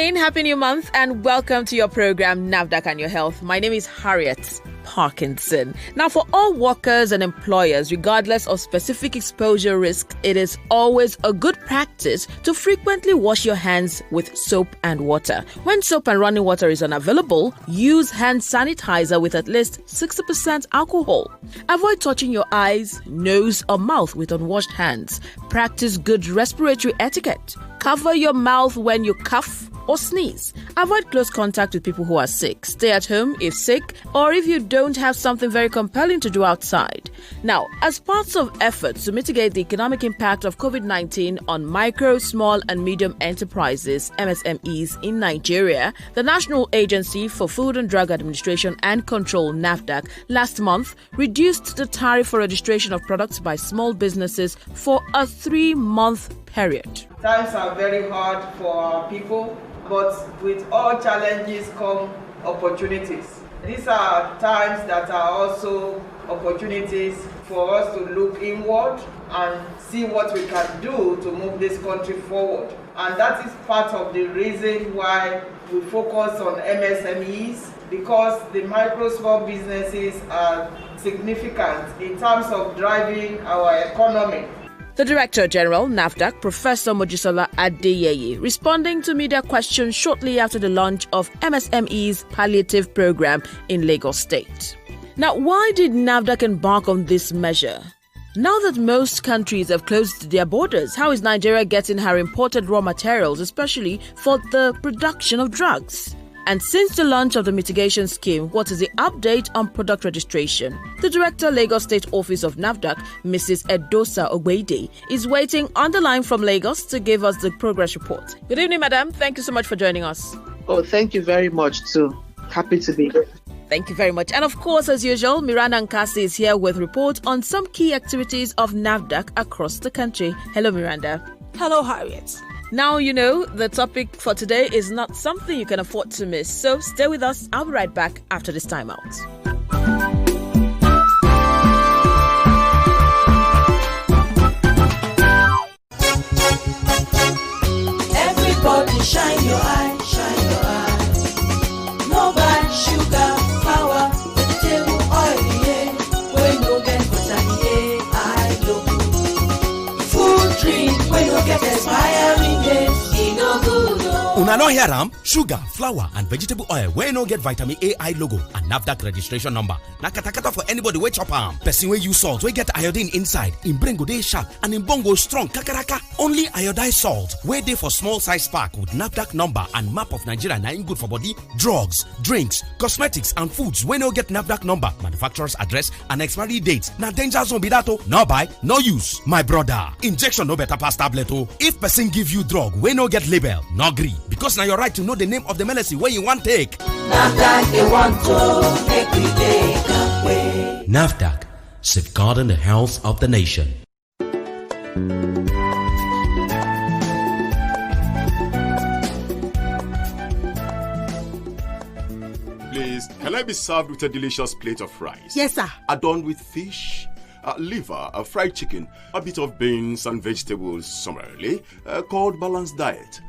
again, happy new month and welcome to your program Nafdac and Your Health. My name is Harriet Parkinson. Now, for all workers and employers, regardless of specific exposure risk, it is always a good practice to frequently wash your hands with soap and water. When soap and running water is unavailable, use hand sanitizer with at least 60% alcohol. Avoid touching your eyes, nose, or mouth with unwashed hands. Practice good respiratory etiquette. Cover your mouth when you cough or sneeze. Avoid close contact with people who are sick. Stay at home if sick or if you don't have something very compelling to do outside. Now, as parts of efforts to mitigate the economic impact of COVID-19 on micro, small and medium enterprises, MSMEs, in Nigeria, the National Agency for Food and Drug Administration and Control, Nafdac, last month reduced the tariff for registration of products by small businesses for a 3-month period. Times are very hard for our people, but with all challenges come opportunities. These are times that are also opportunities for us to look inward and see what we can do to move this country forward. And that is part of the reason why we focus on MSMEs, because the micro small businesses are significant in terms of driving our economy. The Director General, Nafdac, Professor Mojisola Adeyeye, responding to media questions shortly after the launch of MSME's Palliative program in Lagos State. Now, why did Nafdac embark on this measure? Now that most countries have closed their borders, how is Nigeria getting her imported raw materials, especially for the production of drugs? And since the launch of the mitigation scheme, what is the update on product registration? The Director, Lagos State Office of Nafdac, Mrs. Edosa Ogbeide, is waiting on the line from Lagos to give us the progress report. Good evening, madam. Thank you so much for joining us. Oh, thank you very much, too. Happy to be here. Thank you very much. And of course, as usual, Miranda Nkasi is here with reports on some key activities of Nafdac across the country. Hello, Miranda. Hello, Harriet. Now, you know, the topic for today is not something you can afford to miss. So stay with us. I'll be right back after this time out. Everybody shine your eye, shine your eye. No buy sugar, flour, vegetable oil, yeah. When you get butter, yeah, I look. Food, drink, when you get expiring days, it no good. Una no hear am? Sugar, flour and vegetable oil wey no get vitamin AI logo and Nafdac registration number. Na katakata for anybody wey chop am. Person wey use salt wey get iodine inside, im brain go dey sharp and im bone go strong kakaraka. Only iodized salt wey dey for small size pack with Nafdac number and map of Nigeria na im good for body. Drugs, drinks, cosmetics and foods wey no get Nafdac number, manufacturer's address and expiry date na danger zone be that o. No buy, no use. My brother, injection no better pass tablet o. If person give you drug wey no get label, no gree. Because now you're right to know the name of the medicine where you want take. Nafdac, they want to make we take away. Nafdac, safeguarding the health of the nation. Please, can I be served with a delicious plate of rice? Yes, sir. Adorned with fish, liver, fried chicken, a bit of beans and vegetables summarily, called balanced diet.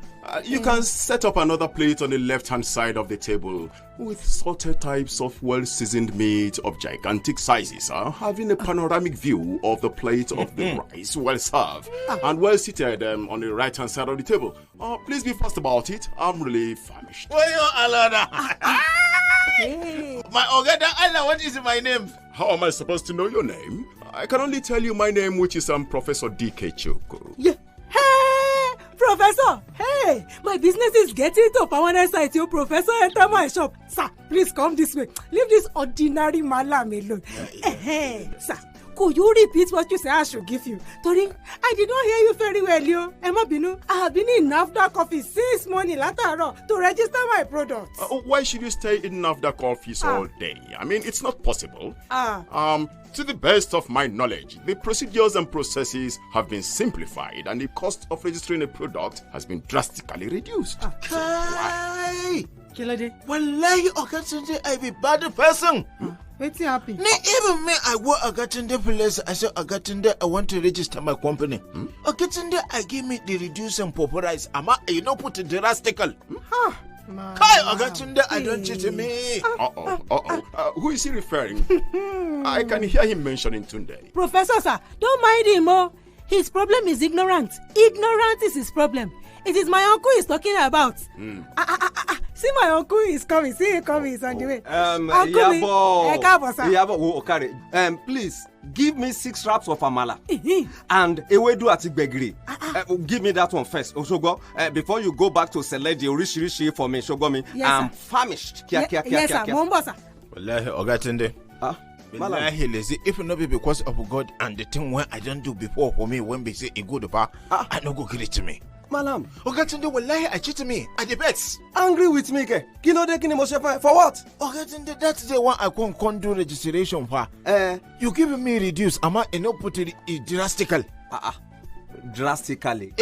You can set up another plate on the left-hand side of the table with salted types of well-seasoned meat of gigantic sizes, having a panoramic view of the plate of the rice well served and well seated on the right-hand side of the table. Please be fast about it. I'm really famished. My Ogada Allah, what is my name? How am I supposed to know your name? I can only tell you my name, which is Professor D.K. Choko. Yeah. Hey, Professor! Hey, my business is getting top. I want to say to you, Professor, enter my shop. Sir, please come this way. Leave this ordinary malam alone. Hey, sir, could you repeat what you say I should give you? Tori, I did not hear you very well, yo. Emma Binu, I have been in Nafdac office since morning lataro to register my products. Why should you stay in Nafdac office all day? I mean, it's not possible. To the best of my knowledge, the procedures and processes have been simplified and the cost of registering a product has been drastically reduced. Hey! Wallahi, Okatunde, I be bad person. What's happening? Even me, I work a Gatunde place. I said, a Gatunde, I want to register my company. A Gatunde, I give me the reduce and popularize. You know, put it drastical. Kai, a Gatunde, I don't cheat me. Who is he referring? I can hear him mentioning Tunde. Professor, sir, don't mind him, oh. His problem is ignorance. Ignorance is his problem. It is my uncle he's talking about. See, my uncle is coming. See him coming. He's on the way. Please give me 6 wraps of amala and ewedu ati gbegiri. Give me that one first, Oshogo. Before you go back to select the rishi for me, Shogomi. Yes, I'm famished. Yes, sir. Mombasa. Wallahi, Ogatende. Wallahi, lazy. If it not be because of God and the thing when I don't do before for me when they say a good bar, I no go give it to me. Malam, Ogatende, wallahi, I cheat me. I the bets. Angry with me, ke? Kino de kini moshefa for what? Ogatende, that's the one I can't do registration for. You give me reduce, ama and not put it drastical. Drastically.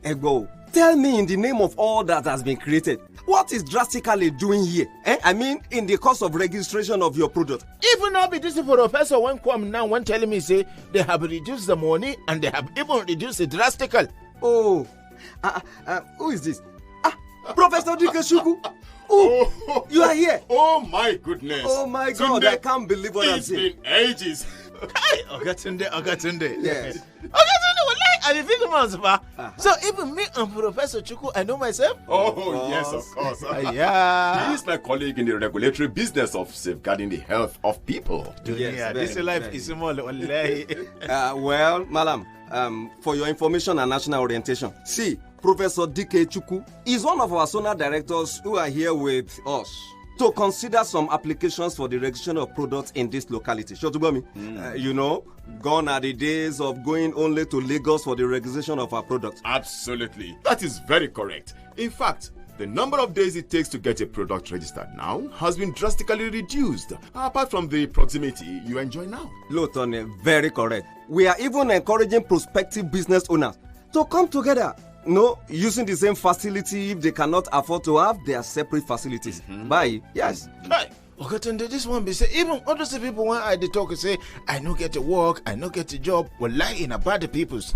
Ego. Tell me in the name of all that has been created, what is drastically doing here? I mean, in the cost of registration of your product. Even now, be this professor when come now, when telling me say they have reduced the money and they have even reduced it drastical. Oh, who is this? Professor Dikeshuku. Oh, you are here. Oh my goodness. Oh my God, I can't believe what I'm saying. It's been ages. Ogatunde. Yes. Ogatunde, wallahi, I think man, so even me and Professor Chuku, I know myself. Oh, yes, of course. Yeah. He is my colleague in the regulatory business of safeguarding the health of people. Yeah, this life is small. Wallahi. Well, Malam, for your information and national orientation, see, Professor D.K. Chuku is one of our zonal directors who are here with us to consider some applications for the registration of products in this locality. Shotubomi, you know, gone are the days of going only to Lagos for the registration of our products. Absolutely. That is very correct. In fact, the number of days it takes to get a product registered now has been drastically reduced, apart from the proximity you enjoy now. Lotone, very correct. We are even encouraging prospective business owners to come together. No, using the same facility if they cannot afford to have their separate facilities. Bye. Yes. Hey, Ogatunde, this one be say even other people when I dey talk say I no get to work, I no get a job. Well, lie in about the people's.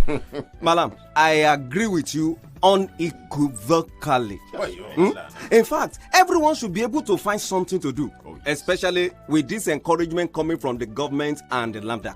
Malam, I agree with you unequivocally. In fact, everyone should be able to find something to do, especially with this encouragement coming from the government and the Nafdac.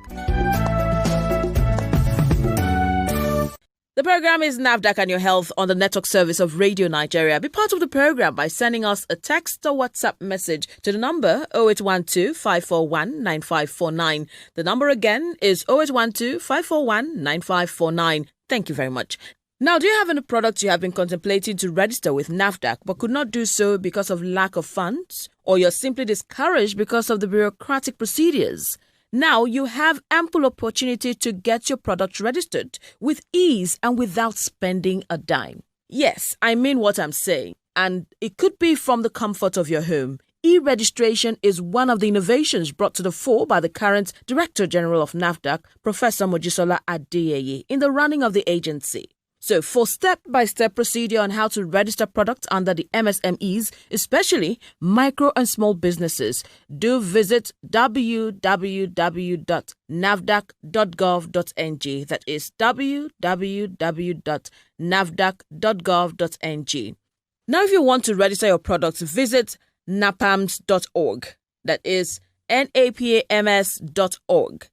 The program is Nafdac and Your Health on the network service of Radio Nigeria. Be part of the program by sending us a text or WhatsApp message to the number 0812-541-9549. The number again is 0812-541-9549. Thank you very much. Now, do you have any products you have been contemplating to register with Nafdac but could not do so because of lack of funds? Or you're simply discouraged because of the bureaucratic procedures? Now you have ample opportunity to get your product registered with ease and without spending a dime. Yes, I mean what I'm saying. And it could be from the comfort of your home. E-registration is one of the innovations brought to the fore by the current Director General of Nafdac, Professor Mojisola Adeyeye, in the running of the agency. So for step-by-step procedure on how to register products under the MSMEs, especially micro and small businesses, do visit www.nafdac.gov.ng. That is www.nafdac.gov.ng. Now, if you want to register your products, visit napams.org. That is napams.org.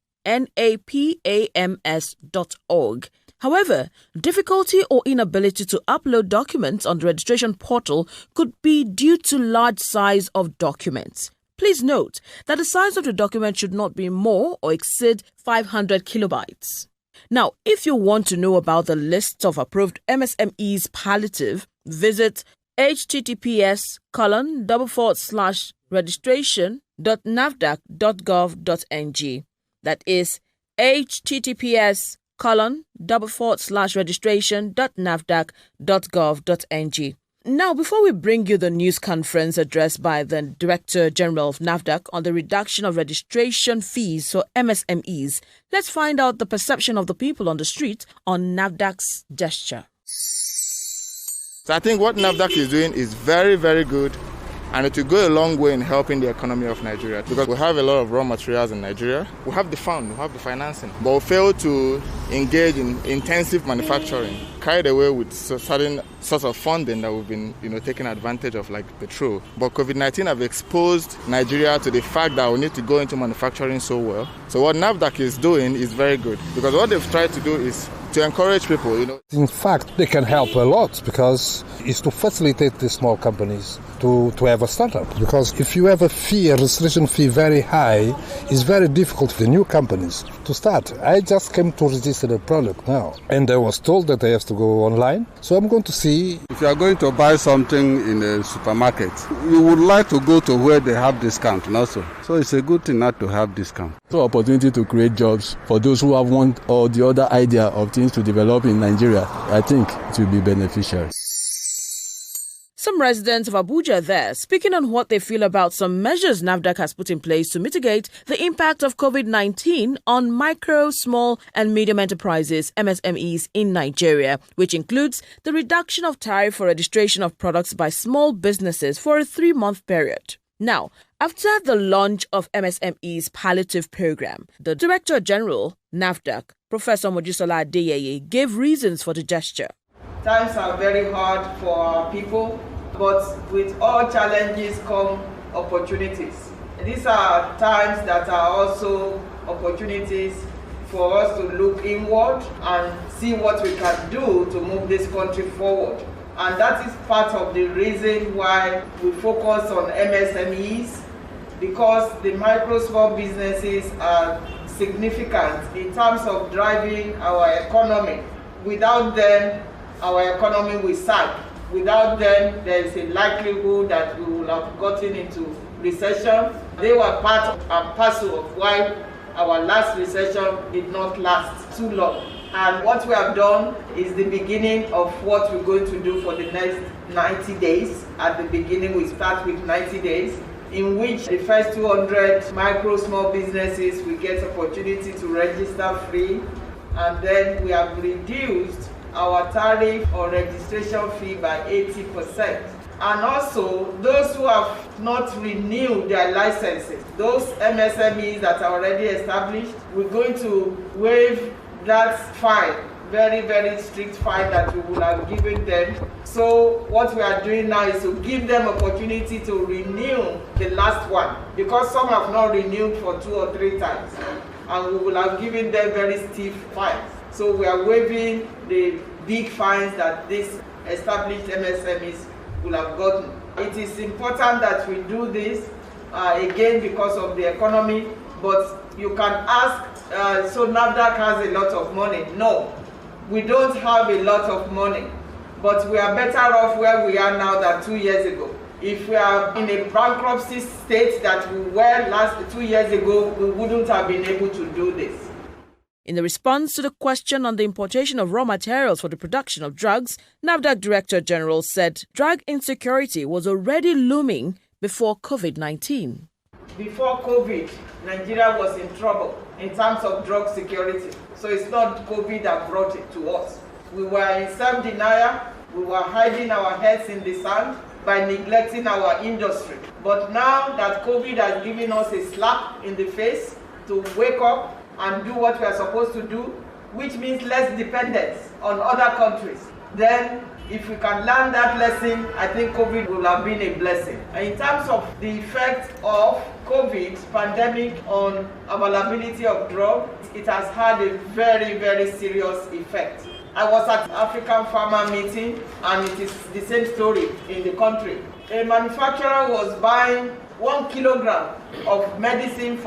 napams.org. However, difficulty or inability to upload documents on the registration portal could be due to large size of documents. Please note that the size of the document should not be more or exceed 500 kilobytes. Now, if you want to know about the list of approved MSMEs Palliative, visit https://registration.nafdac.gov.ng. That is https://registration.nafdac.gov.ng. Now, before we bring you the news conference addressed by the Director General of Nafdac on the reduction of registration fees for MSMEs, let's find out the perception of the people on the street on Nafdac's gesture. So I think what Nafdac is doing is very, very good. And it will go a long way in helping the economy of Nigeria, because we have a lot of raw materials in Nigeria. We have the fund, we have the financing, but we fail to engage in intensive manufacturing, carried away with certain sorts of funding that we've been taking advantage of, like petrol. But COVID-19 have exposed Nigeria to the fact that we need to go into manufacturing so well. So what Nafdac is doing is very good, because what they've tried to do is to encourage people. In fact, they can help a lot, because it's to facilitate the small companies to have a startup. Because if you have a registration fee very high, it's very difficult for the new companies to start. I just came to register the product now, and I was told that I have to go online. So I'm going to see. If you are going to buy something in a supermarket, you would like to go to where they have discount also. So it's a good thing not to have discount. So opportunity to create jobs for those who have one or the other idea of things to develop in Nigeria. I think it will be beneficial. Some residents of Abuja there speaking on what they feel about some measures Nafdac has put in place to mitigate the impact of COVID-19 on micro, small and medium enterprises, MSMEs, in Nigeria, which includes the reduction of tariff for registration of products by small businesses for a 3-month period. Now, after the launch of MSME's Palliative program, the Director General, Nafdac, Professor Mojisola Adeyeye, gave reasons for the gesture. Times are very hard for our people, but with all challenges come opportunities. These are times that are also opportunities for us to look inward and see what we can do to move this country forward. And that is part of the reason why we focus on MSMEs, because the micro small businesses are significant in terms of driving our economy. Without them, our economy will sag. Without them, there is a likelihood that we will have gotten into recession. They were part and parcel of why our last recession did not last too long. And what we have done is the beginning of what we're going to do for the next 90 days. At the beginning, we start with 90 days, in which the first 200 micro small businesses will get opportunity to register free. And then we have reduced our tariff or registration fee by 80%. And also, those who have not renewed their licenses, those MSMEs that are already established, we're going to waive that fine, very, very strict fine that we would have given them. So what we are doing now is to give them opportunity to renew the last one, because some have not renewed for 2 or 3 times, and we will have given them very stiff fines. So we are waiving the big fines that these established MSMEs will have gotten. It is important that we do this, again, because of the economy, but you can ask, so Nafdac has a lot of money. No, we don't have a lot of money, but we are better off where we are now than 2 years ago. If we are in a bankruptcy state that we were 2 years ago, we wouldn't have been able to do this. In the response to the question on the importation of raw materials for the production of drugs, Nafdac Director General said drug insecurity was already looming before COVID-19. Before COVID, Nigeria was in trouble in terms of drug security. So it's not COVID that brought it to us. We were in self-denial. We were hiding our heads in the sand by neglecting our industry. But now that COVID has given us a slap in the face to wake up and do what we are supposed to do, which means less dependence on other countries, then if we can learn that lesson, I think COVID will have been a blessing. And in terms of the effect of COVID pandemic on availability of drugs, it has had a very, very serious effect. I was at African Farmer meeting, and it is the same story in the country. A manufacturer was buying 1 kilogram of medicine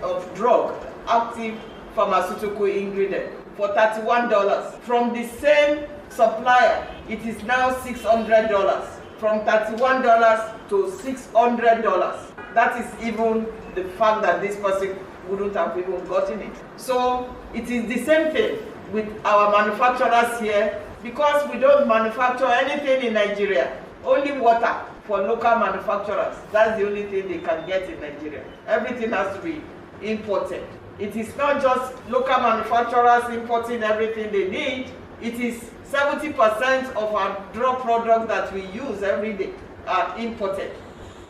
of drug, active pharmaceutical ingredient, for $31. From the same supplier, it is now $600. From $31 to $600. That is even the fact that this person wouldn't have even gotten it. So it is the same thing with our manufacturers here, because we don't manufacture anything in Nigeria, only water for local manufacturers. That's the only thing they can get in Nigeria. Everything has to be imported. It is not just local manufacturers importing everything they need. It is 70% of our drug products that we use every day are imported.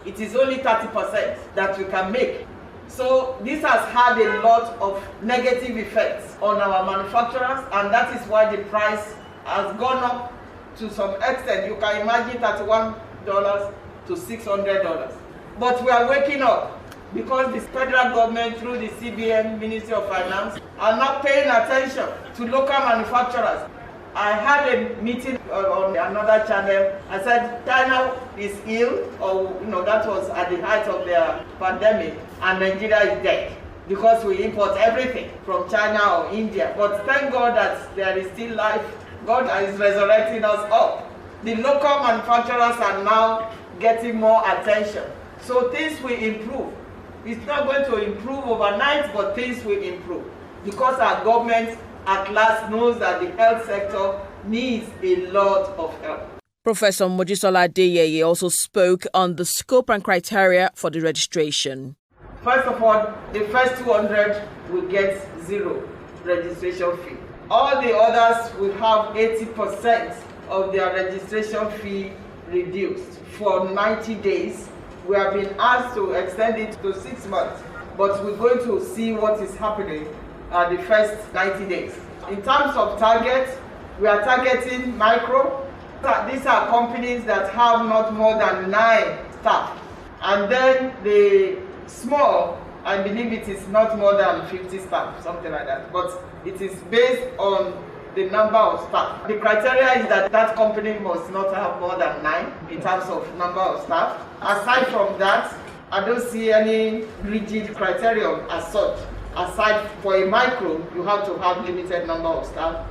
it is only 30% that we can make. So this has had a lot of negative effects on our manufacturers, and that is why the price has gone up to some extent. You can imagine $31 to $600. But we are waking up because the federal government through the CBN, Ministry of Finance, are not paying attention to local manufacturers. I had a meeting on another channel. I said China is ill, or that was at the height of their pandemic, and Nigeria is dead because we import everything from China or India. But thank God that there is still life. God is resurrecting us up. The local manufacturers are now getting more attention. So things will improve. It's not going to improve overnight, but things will improve because our government at last knows that the health sector needs a lot of help. Professor Mojisola Adeyeye also spoke on the scope and criteria for the registration. First of all, the first 200 will get zero registration fee. All the others will have 80% of their registration fee reduced for 90 days. We have been asked to extend it to 6 months, but we're going to see what is happening the first 90 days. In terms of target, we are targeting micro. These are companies that have not more than 9 staff. And then the small, I believe it is not more than 50 staff, something like that. But it is based on the number of staff. The criteria is that that company must not have more than 9 in terms of number of staff. Aside from that, I don't see any rigid criterion as such. Aside for a micro, you have to have limited number of staff.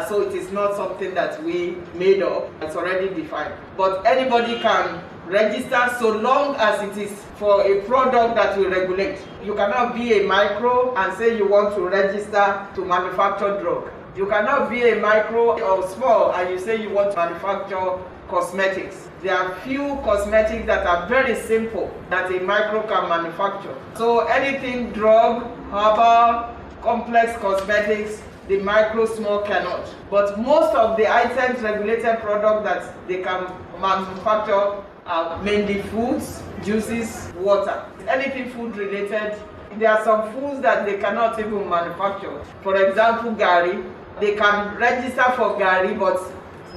So it is not something that we made up. It's already defined. But anybody can register so long as it is for a product that we regulate. You cannot be a micro and say you want to register to manufacture drug. You cannot be a micro or small and you say you want to manufacture cosmetics. There are few cosmetics that are very simple that a micro can manufacture. So anything drug, herbal, complex cosmetics, the micro small cannot. But most of the items regulated product that they can manufacture are mainly foods, juices, water. Anything food related, there are some foods that they cannot even manufacture. For example, gari. They can register for gari, but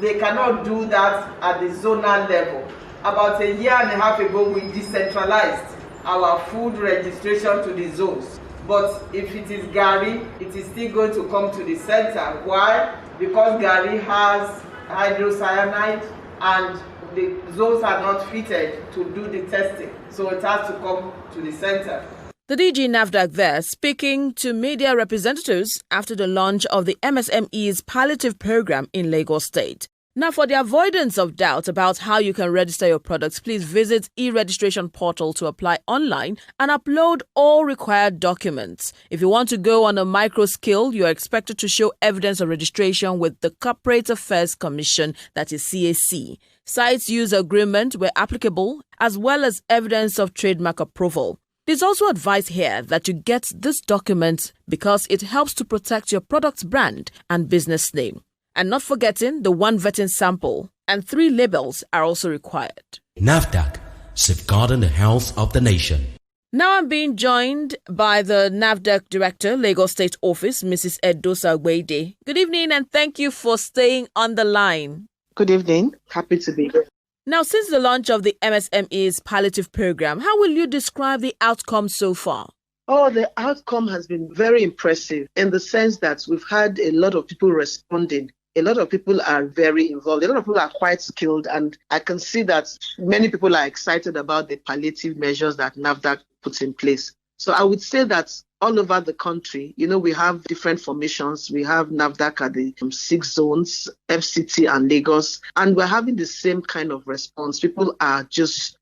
they cannot do that at the zonal level. About a year and a half ago, we decentralized our food registration to the zones. But if it is gari, it is still going to come to the center. Why? Because gari has hydrocyanide and the zones are not fitted to do the testing. So it has to come to the center. The DG Nafdac there speaking to media representatives after the launch of the MSME's Palliative program in Lagos State. Now, for the avoidance of doubt about how you can register your products, please visit e-registration portal to apply online and upload all required documents. If you want to go on a micro scale, you are expected to show evidence of registration with the Corporate Affairs Commission, that is CAC. Sites use agreement where applicable, as well as evidence of trademark approval. There's also advice here that you get this document because it helps to protect your product's brand and business name. And not forgetting the 1 vetting sample and 3 labels are also required. Nafdac, safeguarding the health of the nation. Now I'm being joined by the Nafdac Director, Lagos State Office, Mrs. Edosa Wade. Good evening and thank you for staying on the line. Good evening. Happy to be here. Now, since the launch of the MSME's Palliative program, how will you describe the outcome so far? Oh, the outcome has been very impressive in the sense that we've had a lot of people responding. A lot of people are very involved. A lot of people are quite skilled, and I can see that many people are excited about the palliative measures that Nafdac puts in place. So I would say that all over the country, we have different formations. We have Nafdac at the 6 zones, FCT and Lagos, and we're having the same kind of response. People are just,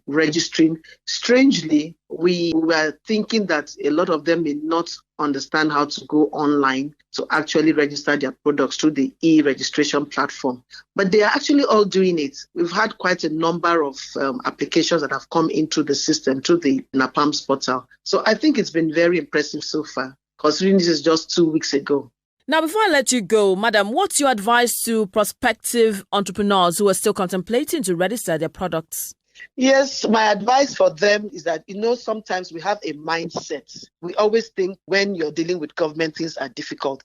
registering. Strangely, we were thinking that a lot of them may not understand how to go online to actually register their products through the e-registration platform. But they are actually all doing it. We've had quite a number of applications that have come into the system through the NAPAMS portal. So I think it's been very impressive so far, considering this is just 2 weeks ago. Now, before I let you go, Madam, what's your advice to prospective entrepreneurs who are still contemplating to register their products? Yes, my advice for them is that, sometimes we have a mindset. We always think when you're dealing with government, things are difficult.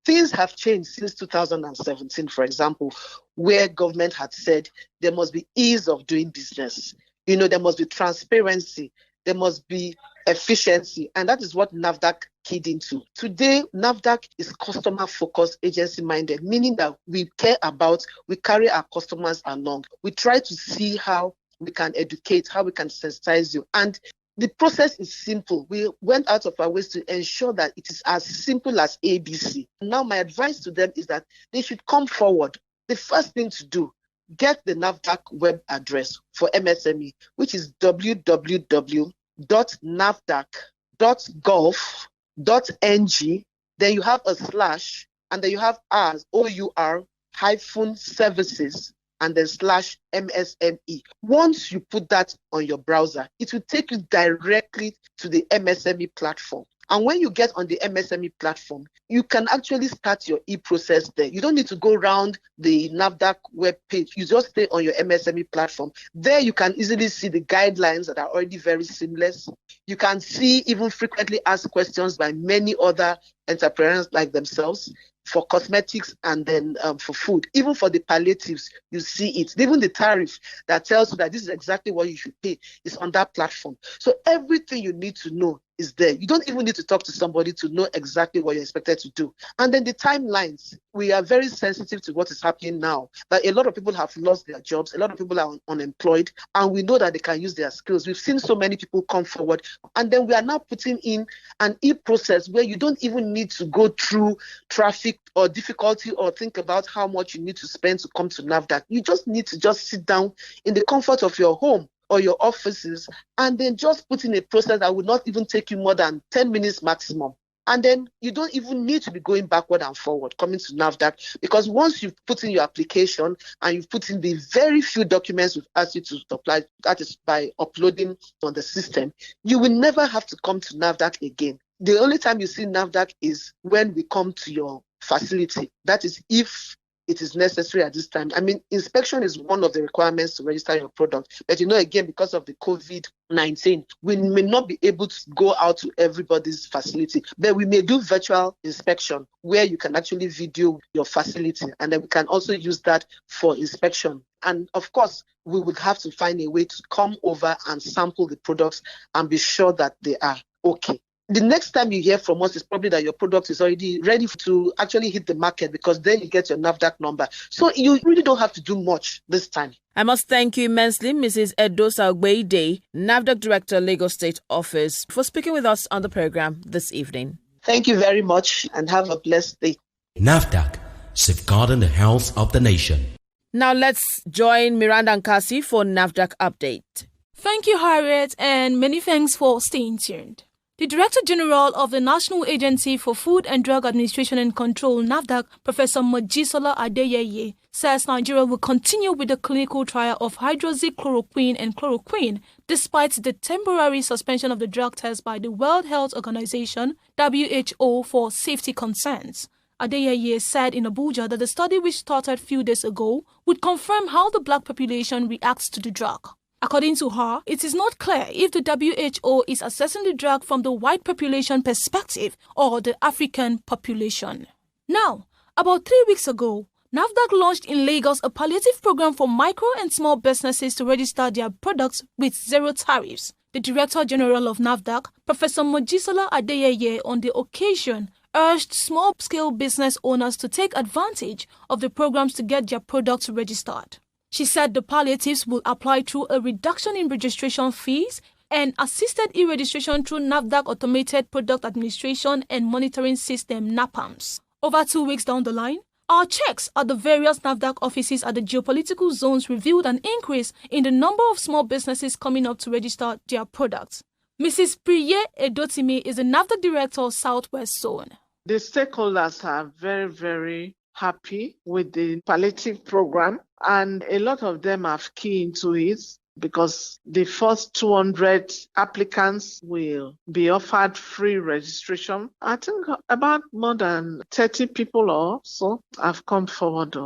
Things have changed since 2017, for example, where government had said there must be ease of doing business. There must be transparency. There must be efficiency. And that is what Nafdac keyed into. Today, Nafdac is customer-focused, agency-minded, meaning that we carry our customers along. We try to see how we can educate, how we can sensitize you. And the process is simple. We went out of our ways to ensure that it is as simple as ABC. Now, my advice to them is that they should come forward. The first thing to do, get the Nafdac web address for MSME, which is www.nafdac.gov.ng. Then you have a slash, and then you have OUR-services, and then /MSME. Once you put that on your browser, it will take you directly to the MSME platform. And when you get on the MSME platform, you can actually start your e-process there. You don't need to go around the Nafdac web page. You just stay on your MSME platform. There you can easily see the guidelines that are already very seamless. You can see even frequently asked questions by many other entrepreneurs like themselves for cosmetics and then for food. Even for the palliatives, you see it. Even the tariff that tells you that this is exactly what you should pay is on that platform. So everything you need to know is there. You don't even need to talk to somebody to know exactly what you're expected to do. And then the timelines, we are very sensitive to what is happening now. That a lot of people have lost their jobs, a lot of people are unemployed, and we know that they can use their skills. We've seen so many people come forward, and then we are now putting in an e-process where you don't even need to go through traffic or difficulty or think about how much you need to spend to come to Nafdac. You just need to just sit down in the comfort of your home or your offices, and then just put in a process that would not even take you more than 10 minutes maximum. And then you don't even need to be going backward and forward coming to Nafdac, because once you've put in your application and you've put in the very few documents we've asked you to apply, that is by uploading on the system, you will never have to come to Nafdac again. The only time you see Nafdac is when we come to your facility. That is if it is necessary at this time. I mean, inspection is one of the requirements to register your product. But again, because of the COVID-19, we may not be able to go out to everybody's facility, but we may do virtual inspection where you can actually video your facility, and then we can also use that for inspection. And of course, we would have to find a way to come over and sample the products and be sure that they are okay. The next time you hear from us is probably that your product is already ready to actually hit the market, because then you get your Nafdac number. So you really don't have to do much this time. I must thank you immensely, Mrs. Edosa Ogbeide, Nafdac Director, Lagos State Office, for speaking with us on the program this evening. Thank you very much and have a blessed day. Nafdac, safeguarding the health of the nation. Now let's join Miranda Nkasi for Nafdac Update. Thank you, Harriet, and many thanks for staying tuned. The Director General of the National Agency for Food and Drug Administration and Control, Nafdac, Professor Mojisola Adeyeye, says Nigeria will continue with the clinical trial of hydroxychloroquine and chloroquine despite the temporary suspension of the drug test by the World Health Organization, WHO, for safety concerns. Adeyeye said in Abuja that the study, which started a few days ago, would confirm how the black population reacts to the drug. According to her, it is not clear if the WHO is assessing the drug from the white population perspective or the African population. Now, about 3 weeks ago, Nafdac launched in Lagos a palliative program for micro and small businesses to register their products with zero tariffs. The Director General of Nafdac, Professor Mojisola Adeyeye, on the occasion urged small-scale business owners to take advantage of the programs to get their products registered. She said the palliatives will apply through a reduction in registration fees and assisted e-registration through Nafdac Automated Product Administration and Monitoring System, NAPAMS. Over 2 weeks down the line, our checks at the various Nafdac offices at the geopolitical zones revealed an increase in the number of small businesses coming up to register their products. Mrs. Priye Edotime is the Nafdac Director of Southwest Zone. The stakeholders are very, very happy with the palliative program, and a lot of them have key into it because the first 200 applicants will be offered free registration. I think about more than 30 people or so have come forward.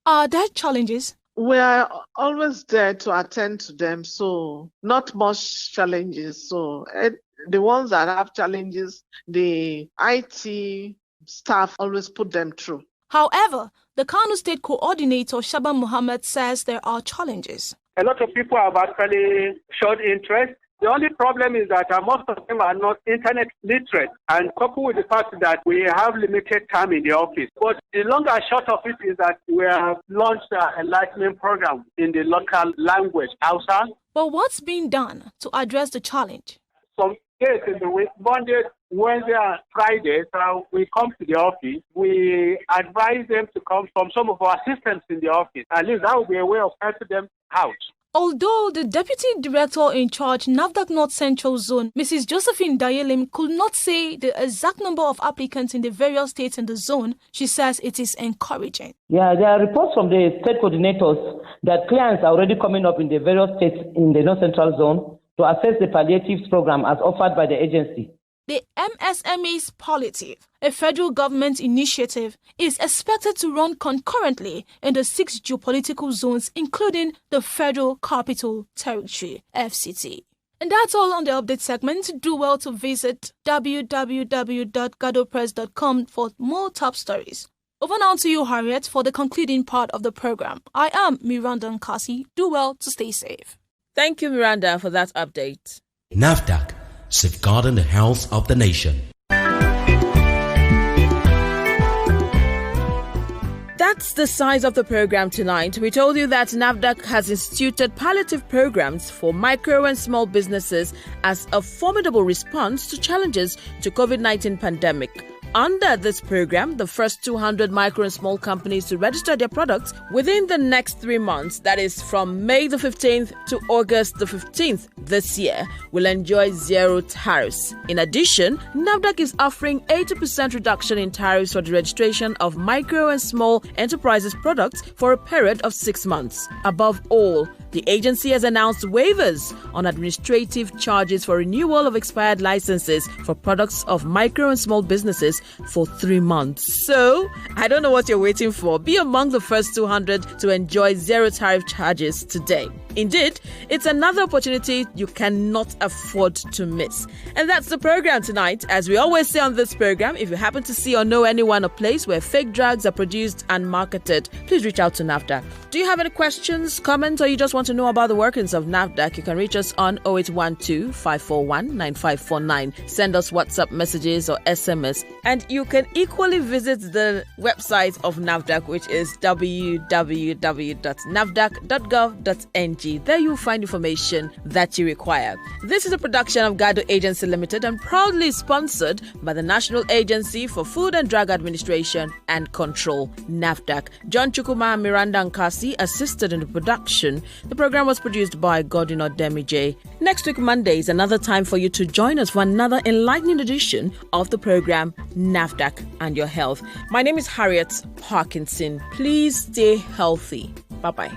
Are there challenges? We are always there to attend to them, so not much challenges. So the ones that have challenges, the IT staff always put them through. However, the Kano State Coordinator Shaba Muhammad says there are challenges. A lot of people have actually showed interest. The only problem is that most of them are not internet literate, and coupled with the fact that we have limited time in the office. But the long and short of it is that we have launched an enlightenment program in the local language, Hausa. But what's being done to address the challenge? Some days in the week, Monday, Wednesday, and Friday, so we come to the office. We advise them to come from some of our systems in the office. At least that will be a way of helping them out. Although the Deputy Director in charge, Nafdac North Central Zone, Mrs. Josephine Dayelim, could not say the exact number of applicants in the various states in the zone, she says it is encouraging. Yeah, there are reports from the state coordinators that clients are already coming up in the various states in the North Central Zone to assess the palliatives program as offered by the agency. The MSME's Palliative, a federal government initiative, is expected to run concurrently in the 6 geopolitical zones, including the Federal Capital Territory, FCT. And that's all on the update segment. Do well to visit www.gadopress.com for more top stories. Over now to you, Harriet, for the concluding part of the program. I am Miranda Nkasi. Do well to stay safe. Thank you, Miranda, for that update. Nafdac, safeguarding the health of the nation. That's the size of the program tonight. We told you that Nafdac has instituted palliative programs for micro and small businesses as a formidable response to challenges to COVID-19 pandemic. Under this program, the first 200 micro and small companies to register their products within the next 3 months, that is from May the 15th to August the 15th this year, will enjoy zero tariffs. In addition, Nafdac is offering 80% reduction in tariffs for the registration of micro and small enterprises products for a period of 6 months. Above all, the agency has announced waivers on administrative charges for renewal of expired licenses for products of micro and small businesses for 3 months. So, I don't know what you're waiting for. Be among the first 200 to enjoy zero tariff charges today. Indeed, it's another opportunity you cannot afford to miss. And that's the program tonight. As we always say on this program, if you happen to see or know anyone or place where fake drugs are produced and marketed, please reach out to Nafdac. Do you have any questions, comments, or you just want to know about the workings of Nafdac? You can reach us on 0812-541-9549. Send us WhatsApp messages or SMS. And you can equally visit the website of Nafdac, which is www.nafdac.gov.ng. There you'll find information that you require. This is a production of Gado Agency Limited and proudly sponsored by the National Agency for Food and Drug Administration and Control, Nafdac. John Chukuma and Miranda Nkasi assisted in the production. The program was produced by Godin Odemije. Next week, Monday, is another time for you to join us for another enlightening edition of the program Nafdac and Your Health. My name is Harriet Parkinson. Please stay healthy. Bye-bye.